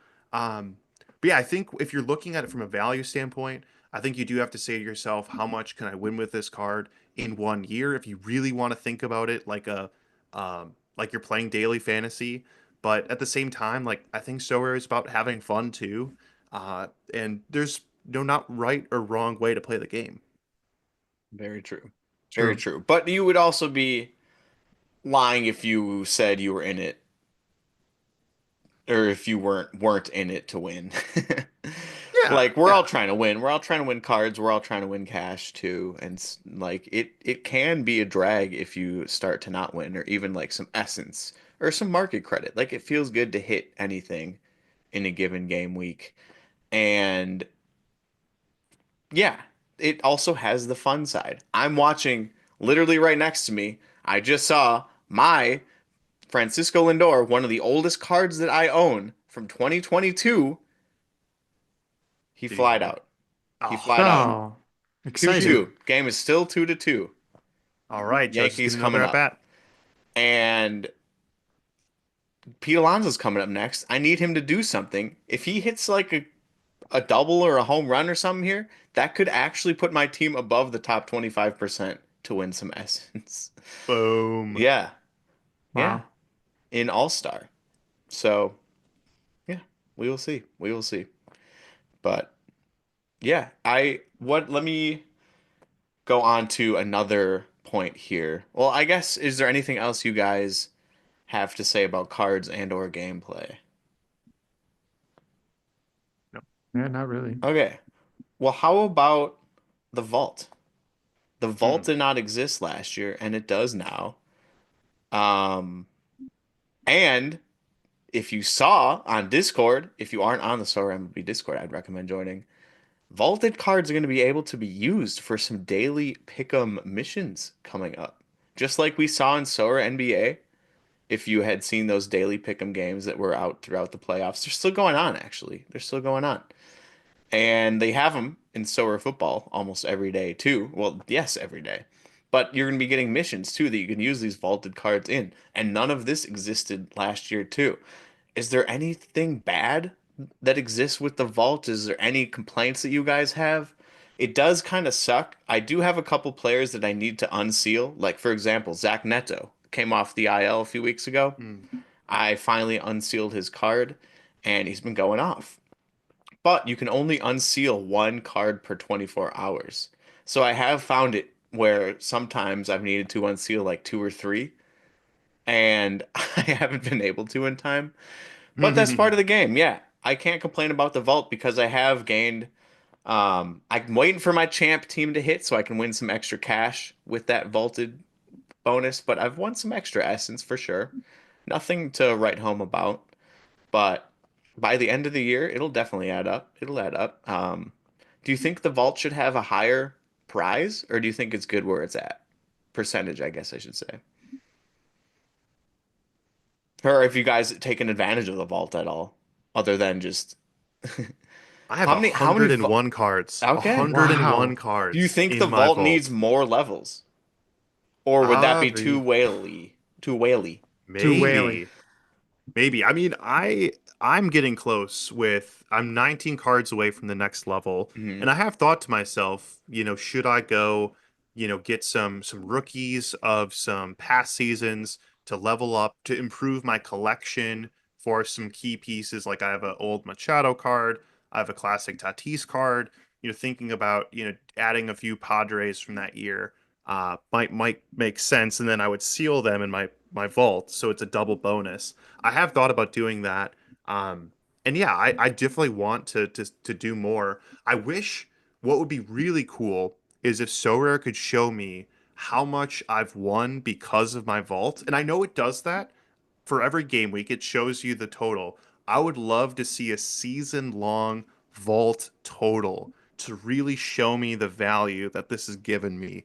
But yeah, I think if you're looking at it from a value standpoint, I think you do have to say to yourself, how much can I win with this card in 1 year? If you really want to think about it like you're playing daily fantasy, but at the same time, like I think Sorare is about having fun too. And there's no not right or wrong way to play the game. Very true. Very True. true. But you would also be lying if you said you were in it or if you weren't in it to win. Yeah, Like we're all yeah. trying to win. We're all trying to win cards. We're all trying to win cash too. And like it can be a drag if you start to not win or even like some essence or some market credit. Like it feels good to hit anything in a given game week. And yeah, it also has the fun side. I'm watching literally right next to me. I just saw my Francisco Lindor, one of the oldest cards that I own from 2022. He Did he flied hit? out. He Oh, flied out. Oh, 2-2. exciting. Game is still 2-2. all right. Judge is Yankees getting coming another at up. bat. And Pete Alonso's coming up next. I need him to do something. If he hits like a double or a home run or something here, that could actually put my team above the top 25% to win some essence. Boom. Yeah. Yeah. Wow. In All-Star. So, yeah, we will see. We will see. But yeah, let me go on to another point here. Well, I guess is there anything else you guys have to say about cards and or gameplay? No. Yeah, not really. Okay. Well, how about the vault? The vault Hmm. did not exist last year, and it does now. Um, and if you saw on Discord, if you aren't on the Sorare MLB Discord, I'd recommend joining. Vaulted cards are going to be able to be used for some daily pick'em missions coming up. Just like we saw in Sorare NBA. If you had seen those daily pick'em games that were out throughout the playoffs, they're still going on, actually. They're still going on. And they have them in Sorare football almost every day, too. Well, yes, every day. But you're going to be getting missions, too, that you can use these vaulted cards in. And none of this existed last year, too. Is there anything bad that exists with the vault? Is there any complaints that you guys have? It does kind of suck. I do have a couple players that I need to unseal. Like, for example, Zach Neto came off the IL a few weeks ago. Hmm. I finally unsealed his card, and he's been going off. But you can only unseal one card per 24 hours. So I have found it where sometimes I've needed to unseal like two or three, and I haven't been able to in time. But that's part of the game. Yeah, I can't complain about the vault because I have gained. I'm waiting for my champ team to hit so I can win some extra cash with that vaulted bonus. But I've won some extra essence for sure. Nothing to write home about. But by the end of the year, it'll definitely add up. It'll add up. Do you think the vault should have a higher prize, or do you think it's good where it's at? Percentage, I guess I should say. Or if you guys taken advantage of the vault at all, other than just I have how a many how many hundred and one cards. A okay. hundred and one Wow. Do you cards think the in my vault needs vault. more levels? Or would that Ah, be too whaley? Too whaley? Too whaling. maybe. Maybe. I mean, I'm getting close with I'm 19 cards away from the next level, Hmm. and I have thought to myself, should I go? get some rookies of some past seasons to level up, to improve my collection for some key pieces. Like I have an old Machado card, I have a classic Tatis card. Thinking about adding a few Padres from that year might make sense, and then I would seal them in my vault, so it's a double bonus. I have thought about doing that, and yeah, I definitely want to do more. I wish what would be really cool is if Sorare could show me how much I've won because of my vault. And I know it does that for every game week, it shows you the total. I would love to see a season long vault total to really show me the value that this has given me.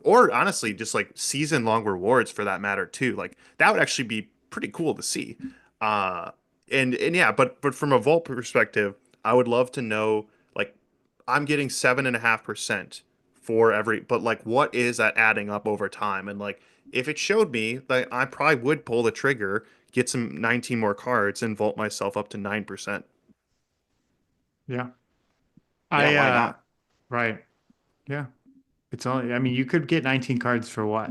Or honestly, just like season long rewards for that matter too. Like that would actually be pretty cool to see. Uh, and yeah, but from a vault perspective, I would love to know like I'm getting 7.5% for every, but like what is that adding up over time? And like if it showed me that, I probably would pull the trigger, get some 19 more cards, and vault myself up to 9%. Yeah. Yeah, I why not? right. Yeah. It's only, I mean, you could get 19 cards for what?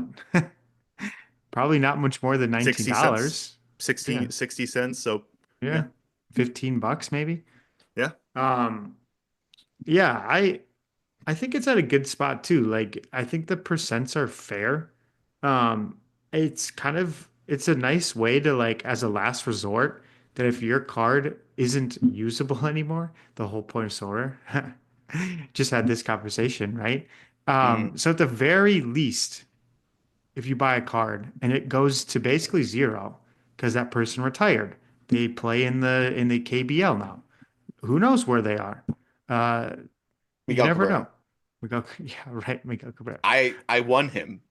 Probably not much more than 60 cents, $19. Yeah. 60 cents. So Yeah. yeah, 15 bucks maybe. yeah. Um yeah, I think it's at a good spot too. Like I think the percents are fair. Um it's kind of it's a nice way to like as a last resort that if your card isn't usable anymore, the whole point of Sora just had this conversation, right? Hmm. So at the very least, if you buy a card and it goes to basically zero because that person retired, they play in the KBL now. Who knows where they are? Uh, you Miguel never know. Cabrera. We go, yeah, right. Miguel Cabrera. I won him.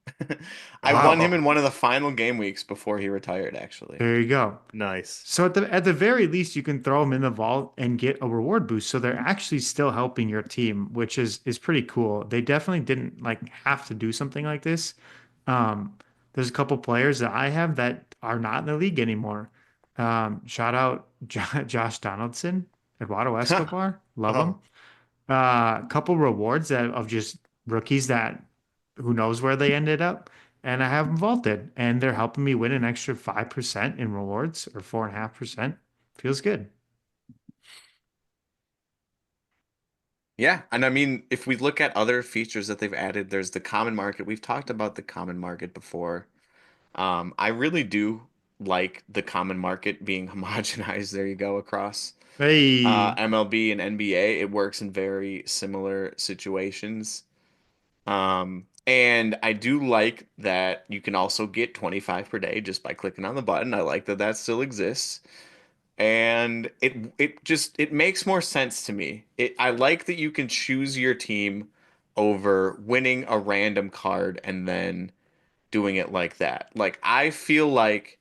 I won him Oh, in one of the final game weeks before he retired, actually. There you go. nice. So at the very least, you can throw them in the vault and get a reward boost. So they're actually still helping your team, which is pretty cool. They definitely didn't like have to do something like this. There's a couple players that I have that are not in the league anymore. Shout out Josh Donaldson, Eduardo Escobar, love him. Oh, A couple rewards that of just rookies that who knows where they ended up. And I have them vaulted, and they're helping me win an extra 5% in rewards or 4.5%. Feels good. Yeah, and I mean, if we look at other features that they've added, there's the common market. We've talked about the common market before. I really do like the common market being homogenized. There you go across Hey, MLB and NBA. It works in very similar situations. And I do like that you can also get 25 per day just by clicking on the button. I like that that still exists. And it makes more sense to me. I like that you can choose your team over winning a random card and then doing it like that. Like I feel like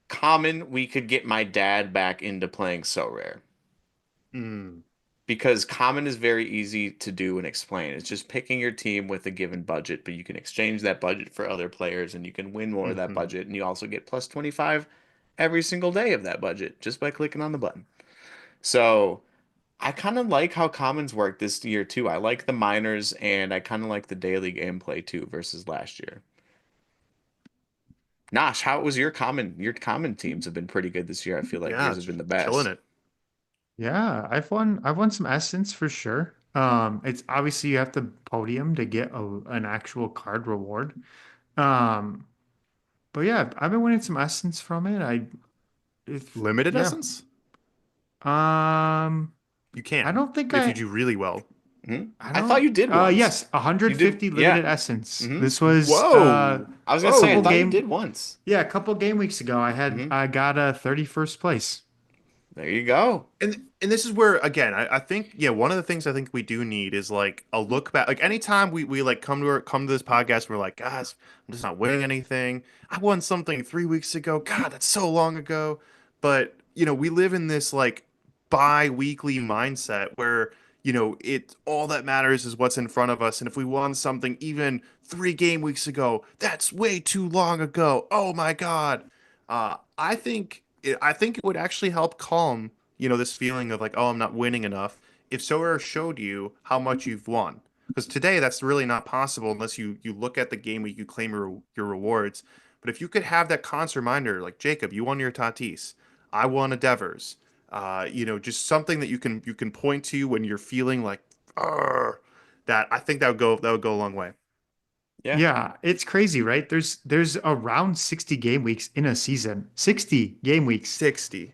common we could get my dad back into playing so rare mm, because common is very easy to do and explain. It's just picking your team with a given budget, but you can exchange that budget for other players and you can win more of that hmm. budget and you also get plus 25 every single day of that budget just by clicking on the button. So I kind of like how commons work this year too. I like the minors and I kind of like the daily gameplay too versus last year. Nosh, how was your common? Your common teams have been pretty good this year. I feel like Yeah, yours have been the killing best. it. yeah, I've won some essence for sure. It's obviously you have to podium to get an actual card reward. Um, but yeah, I've been winning some essence from it. If Limited yeah, essence? um, You I can don't think if you do really well. Hmm. I I thought don't you did once. yes, You did, 150 yeah. limited essence. Hmm. This was Whoa. I was gonna say I couple Whoa. thought you game did once. yeah, a couple game weeks ago Hmm. I got a 31st place. There you go. And this is where again I think yeah, one of the things I think we do need is like a look back. Like anytime we like come to this podcast, we're like, guys, I'm just not winning anything. I won something 3 weeks ago. God, that's so long ago. But we live in this like bi-weekly mindset where it all that matters is what's in front of us. And if we won something even 3 game weeks ago, that's way too long ago. Oh my God. I think it would actually help calm this feeling of like, oh, I'm not winning enough. If Sora showed you how much you've won, Because today that's really not possible unless you look at the game where you claim your rewards. But if you could have that constant reminder, like Jacob, you won your Tatis, I won a Devers, just something that you can point to when you're feeling like, "Arr," that I think that would go a long way. Yeah. Yeah, it's crazy, right? There's around 60 game weeks in a season. 60 game weeks. 60.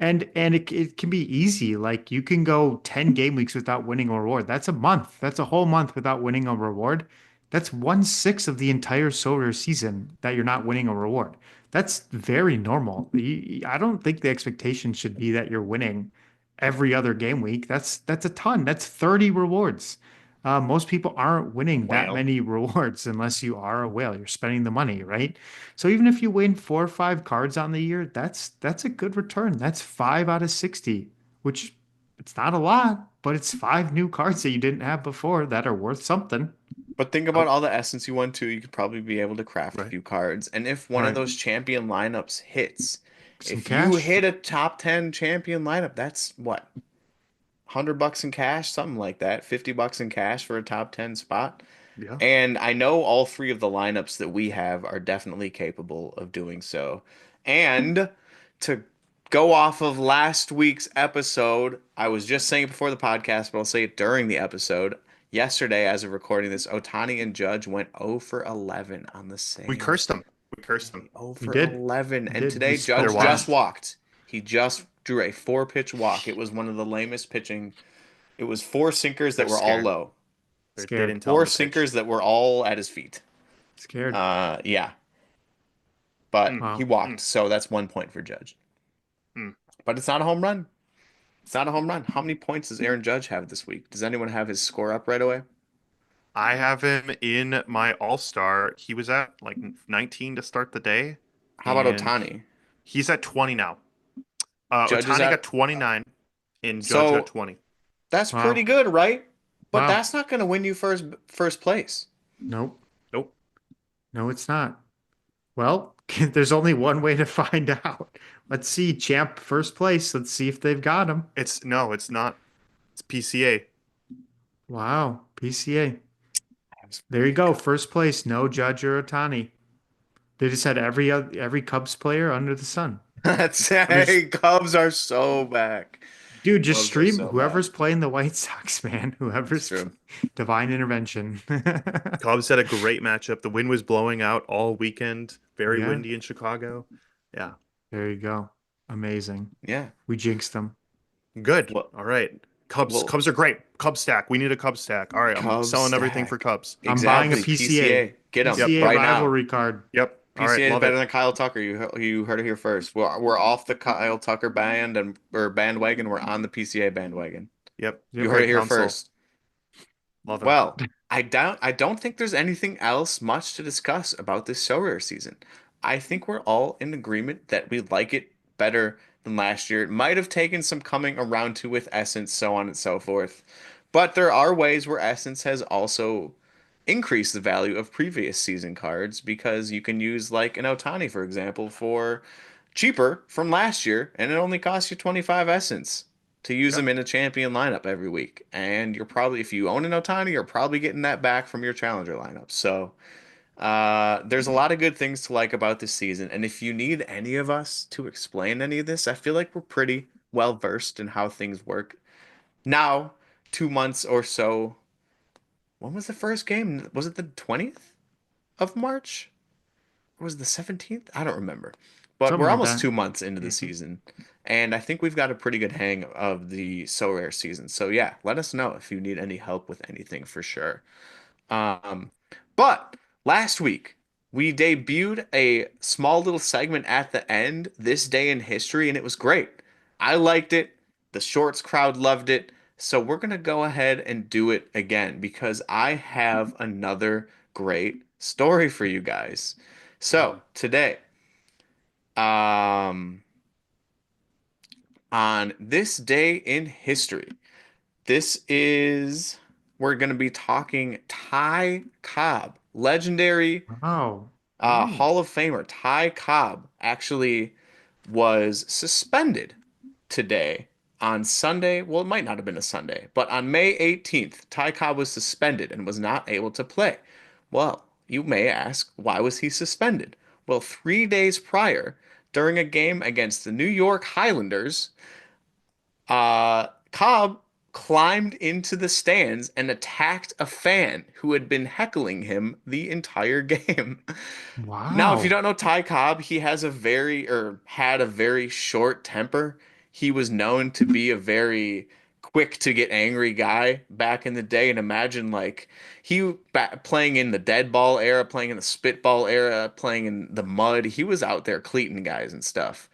And it can be easy. Like you can go 10 game weeks without winning a reward. That's a month. That's a whole month without winning a reward. That's 1/6 of the entire solar season that you're not winning a reward. That's very normal. I don't think the expectation should be that you're winning every other game week. That's a ton. That's 30 rewards. Most people aren't winning that Whale. many rewards unless you are a whale. You're spending the money, right? So even if you win 4 or 5 cards on the year, that's a good return. That's 5 out of 60, which it's not a lot, but it's 5 new cards that you didn't have before that are worth something. But think Oh, about all the essence you won too. You could probably be able to craft a right. few cards. And if one of Right. those champion lineups hits, Some if you cash. hit a top 10 champion lineup, that's what? $100 in cash, something like that. $50 in cash for a top 10 spot. Yeah. And I know all three of the lineups that we have are definitely capable of doing so. And to go off of last week's episode, I was just saying it before the podcast, but I'll say it during the episode. Yesterday, as of recording this, Otani and Judge went 0 for 11 on the We same cursed them. We cursed them. day. 0 We for did. 11. We And did. We today, They're Judge spoke them. just washed. walked. He just drew a 4 pitch walk. It was one of the lamest pitching. It was four sinkers that They're were all scared. low. They Scared. didn't tell him Four to pitch. sinkers that were all at his feet. Scared. Yeah, but Mm, he Wow. walked, mm, so that's 1 point for Judge. mm. But it's not a home run. It's not a home run. How many points does Aaron Judge have this week? Does anyone have his score up right away? I have him in my All-Star. He was at like 19 to start the day, How about and Otani? he's at 20 now. Judge is Otani got at 29, and Judge got so 20. that's pretty Wow. good, right? But Wow. that's not going to win you first place. Nope. Nope. No, it's not. Well, there's only one way to find out. Let's see. Champ first place. Let's see if they've got him. It's not. It's PCA. Wow. PCA. There you go. First place. No Judge or Otani. They just had every Cubs player under the sun. That's There's, hey, Cubs are so back. dude, just Cubs are stream so back. whoever's playing the White Sox, man. It's Whoever's true. divine intervention. Cubs had a great matchup. The wind was blowing out all weekend. Very Yeah, windy in Chicago. Yeah. there you go. Amazing. Yeah. We jinxed them. Good. Well, All right. Cubs. well, Cubs are great. Cub stack. We need a Cub stack. All right. I'm Cubs selling everything for stack. Cubs. I'm buying a Exactly. PCA. Get them Yep. PCA right now. rivalry card. Yep. All right. PCA is Love better it. than Kyle Tucker. You heard it here first. We're off the Kyle Tucker band or bandwagon. We're on the PCA bandwagon. Yep. Yep. You heard it Great here console. first. Love him. Well, I don't think there's anything else much to discuss about this Sorare season. I think we're all in agreement that we like it better than last year. It might have taken some coming around to with Essence, so on and so forth. But there are ways where Essence has also increased the value of previous season cards because you can use like an Otani, for example, for cheaper from last year, and it only costs you 25 Essence to use Yep. them in a champion lineup every week. And you're probably, if you own an Otani, you're probably getting that back from your challenger lineup. So there's a lot of good things to like about this season. And if you need any of us to explain any of this, I feel like we're pretty well versed in how things work. Now, 2 months or so. When was the first game? Was it the 20th of March? Or was it the 17th? I don't remember. But Something we're like almost that. 2 months into the Mhm. season. And I think we've got a pretty good hang of the So Rare season. So yeah, let us know if you need any help with anything for sure. Um, but last week we debuted a small little segment at the end, This Day in History, and it was great. I liked it. The shorts crowd loved it. So we're gonna go ahead and do it again because I have another great story for you guys. So today, um, on this day in history, this is we're gonna be talking Ty Cobb, legendary Wow. Ooh. Hall of Famer Ty Cobb actually was suspended today On Sunday, well, it might not have been a Sunday, but on May 18th, Ty Cobb was suspended and was not able to play. Well, you may ask, why was he suspended? Well, 3 days prior, during a game against the New York Highlanders, Cobb climbed into the stands and attacked a fan who had been heckling him the entire game. Now, if you Wow. don't know Ty Cobb, he has or had a very short temper. He was known to be a very quick to get angry guy back in the day. And imagine like playing in the dead ball era, playing in the spitball era, playing in the mud. He was out there cleating guys and stuff.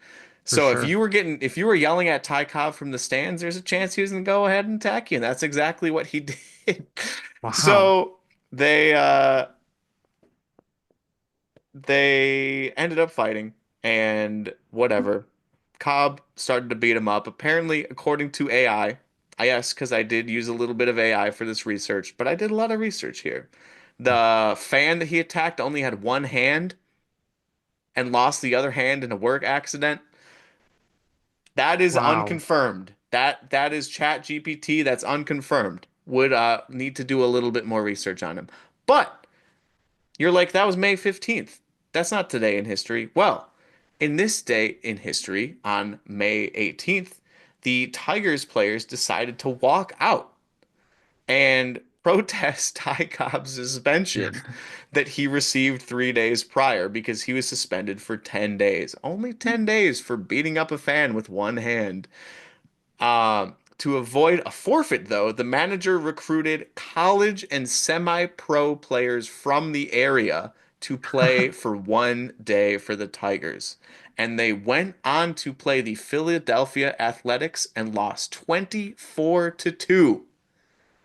For So sure. if you were yelling at Ty Cobb from the stands, there's a chance he was gonna go ahead and attack you. And that's exactly what he did. Wow. So they ended up fighting and whatever. Cobb started to beat him up. Apparently, according to I asked because I did use a little bit of AI for this research, but I did a lot of research here. The fan that he attacked only had one hand and lost the other hand in a work accident. That is Wow. unconfirmed. That is Chat GPT. That's unconfirmed. Would need to do a little bit more research on him. But you're like, that was May 15th. That's not today in history. Well, in this day in history, on May 18th, the Tigers players decided to walk out and protest Ty Cobb's suspension that he received 3 days prior because he was suspended for 10 days. Only 10 days for beating up a fan with one hand. To avoid a forfeit, though, the manager recruited college and semi-pro players from the area to play for 1 day for the Tigers. And they went on to play the Philadelphia Athletics and lost 24 to 2.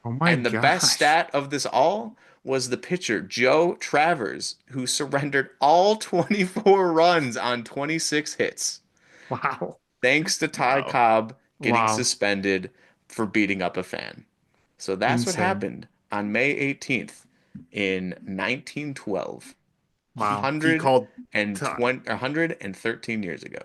Oh my And the best gosh. stat of this all was the pitcher, Joe Travers, who surrendered all 24 runs on 26 hits Wow. thanks to Ty Wow. Cobb getting Wow. suspended for beating up a fan. So that's what Insane. happened on May 18th in 1912, Wow. He called 113 years ago.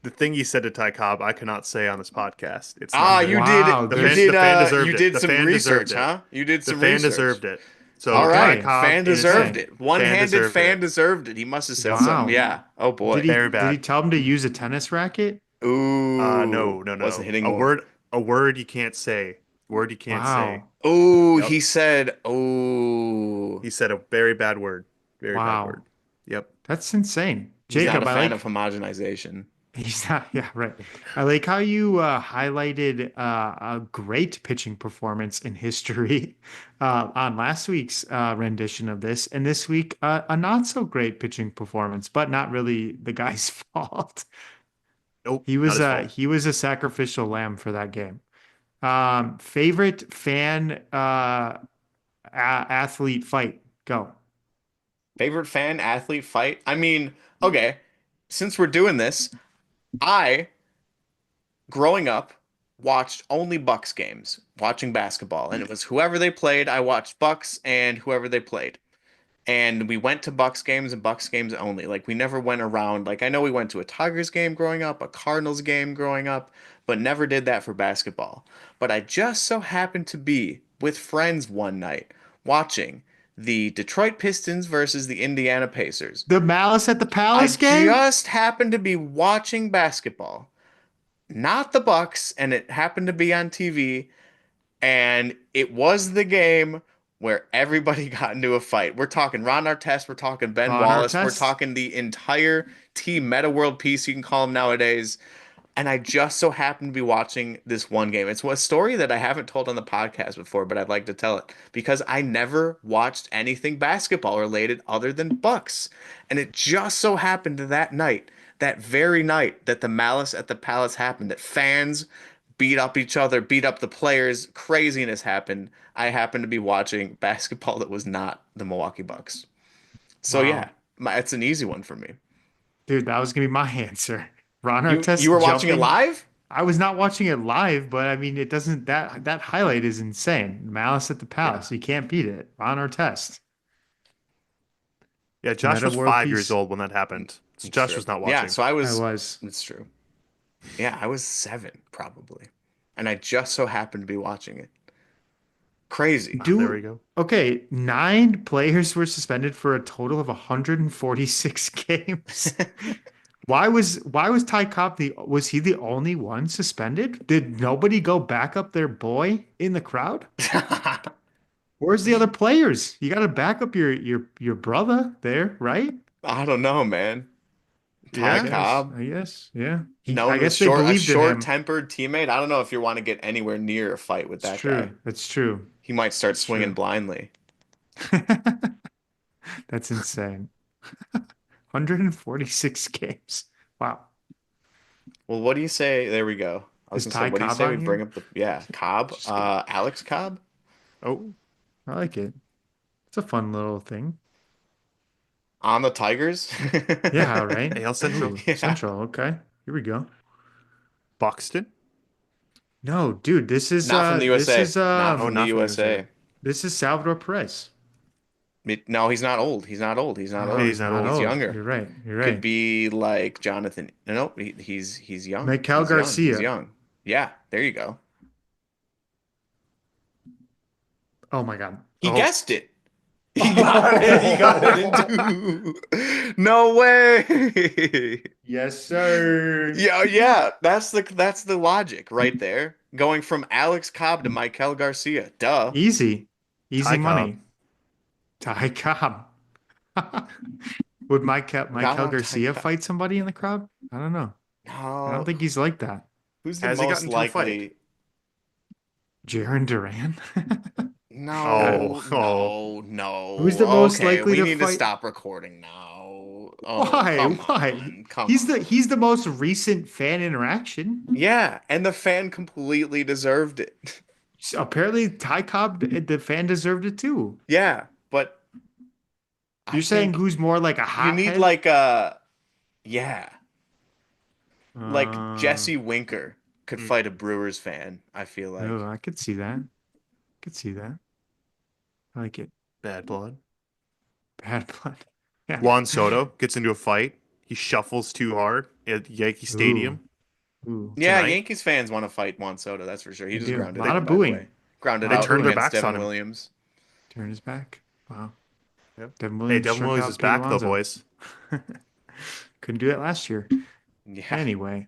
the thing he said to Ty Cobb. I cannot say on this podcast. It's not Ah, good. Wow. There's The fan you deserved it. did The some fan deserved research, it. huh? You did The some fan research. deserved it. So All Ty right, okay. Cobb, fan deserved Okay. it. fan One-handed deserved fan it. deserved it. He must have said Yep. something. Wow. Yeah. Oh Did boy. he Very did he bad. tell him to use a tennis racket? Ooh, No, no, wasn't no. hitting one. A word you can't say. Word you can't say. Wow. Ooh, Yep. he said, ooh. He said a very bad word. Very bad word. Wow. Yep. That's insane. He's not a Jacob, I fan of like homogenization. he's not yeah, right. I like how you highlighted a great pitching performance in history on last week's rendition of this, and this week a not so great pitching performance, but not really the guy's fault. Nope. Not his fault. He was a sacrificial lamb for that game. Favorite fan athlete fight? Go. Favorite fan athlete fight? I mean, okay, since we're doing this, I, growing up, watched only Bucks games, watching basketball, and it was whoever they played, I watched Bucks and whoever they played. And we went to Bucks games and Bucks games only. Like we never went around. Like I know we went to a Tigers game growing up, a Cardinals game growing up, but never did that for basketball. But I just so happened to be with friends one night watching the Detroit Pistons versus the Indiana Pacers. The Malice at the I Palace game? just happened to be watching basketball, not the Bucks, and it happened to be on TV, and it was the game where everybody got into a fight. We're talking Ron Artest, we're talking Ben On our Wallace, we're test? talking the entire team Meta World Peace, you can call them nowadays. And I just so happened to be watching this one game. It's a story that I haven't told on the podcast before, but I'd like to tell it because I never watched anything basketball related other than Bucks. And it just so happened that night, that very night that the Malice at the Palace happened, that fans beat up each other, beat up the players, craziness happened. I happened to be watching basketball that was not the Milwaukee Bucks. So yeah, Wow. it's an easy one for me. Dude, that was gonna be my answer. Ron You Artest were watching it jumping. live? I was not watching it live, but I mean, it doesn't that highlight is insane. Malice at the Yeah. Palace. You can't beat it. Ron Artest. Yeah. Josh Meta was World 5 years Peace. old when that happened. So It's Josh true. was not Yeah, watching. so I I was. was. It's true. Yeah, I was 7 probably. And I just so happened to be watching it. Crazy. Ah, there we Do go. okay, 9 players were suspended for a total of 146 games. Why was Ty Cobb was he the only one suspended? Did nobody go back up their boy in the crowd? Where's the other players? You got to back up your brother there, right? I don't know, man. I Ty Yeah. guess. Cobb, I guess. Yeah. I known as guess they a believed in him. short-tempered teammate. I don't know if you want to get anywhere near a fight with It's that guy. true. It's true. He might start It's swinging true. blindly. That's insane. 146 games. Wow. Well, what do you say? There we go. I was Is gonna say, Ty what do you Cobb say we on bring here? up Cobb, Just kidding. Alex Cobb? Oh, I like it. It's a fun little thing. On the Tigers? Yeah, right. AL Central. Ooh, Yeah. Central. Okay. Here we go. Buxton. No, dude, this is Not from the this USA. is Not Oh, from the not from the USA. USA. this is Salvador Perez. No, he's not old. He's not old. He's not Oh, Yeah, old. he's he's not not old. He's old. younger. You're right. You're Could right. be like Jonathan. No, he's young. Maikel He's young. He's Garcia. young. Yeah, there you go. Oh my God. He Oh, guessed it. He got it. He got it in two. No way. Yes, sir. Yeah, yeah. That's the logic right there. Going from Alex Cobb to Maikel Garcia. Duh. Easy. Easy Ty Cobb. money. Ty Cobb. Would Got Maikel on Ty Garcia Cobb. fight somebody in the crowd? I don't know. I don't No. think he's like that. Who's the Has he most gotten into a fight? likely? Jaron Duran? Uh, No, Oh. no, who's no. the most Okay, likely we to need to fight? stop recording now. Oh, Why? come Why? on. Come He's on. the most recent fan interaction. Yeah, and the fan completely deserved it. Apparently, Ty Cobb, the fan deserved it too. Yeah, but I You're saying think who's more like a you need hothead? like a, yeah, like Uh, Jesse Winker could Mm, fight a Brewers fan, I feel oh, like. I could see that. Could see that. I like it. Bad blood. Bad blood. Yeah. Juan Soto gets into a fight. He shuffles too hard at Yankee Ooh. Stadium Ooh. Yeah, tonight. Yankees fans want to fight Juan Soto, that's for sure. He They just do. A grounded lot They out, of by the booing. way. A Grounded lot they of out turned their booing. against backs on Devin him. Williams. Turn his back. Wow. Yep. Devin Hey, Williams Devin struck Williams out is Pete back though, Alonso. boys. Couldn't do it last year. Yeah. Anyway.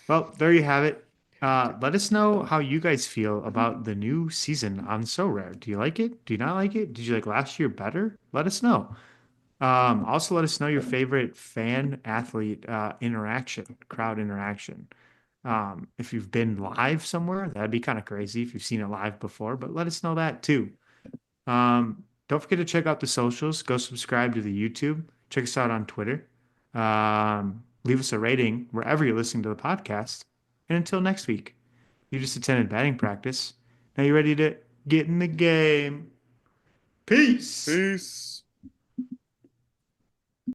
Well, there you have it. Let us know how you guys feel about the new season on So Rare. Do you like it? Do you not like it? Did you like last year better? Let us know. Also, let us know your favorite fan athlete interaction, crowd interaction. If you've been live somewhere, that'd be kind of crazy if you've seen it live before, but let us know that too. Don't forget to check out the socials. Go subscribe to the YouTube. Check us out on Twitter. Leave us a rating wherever you're listening to the podcast. And until next week, you just attended batting practice. Now you're ready to get in the game. Peace. Peace.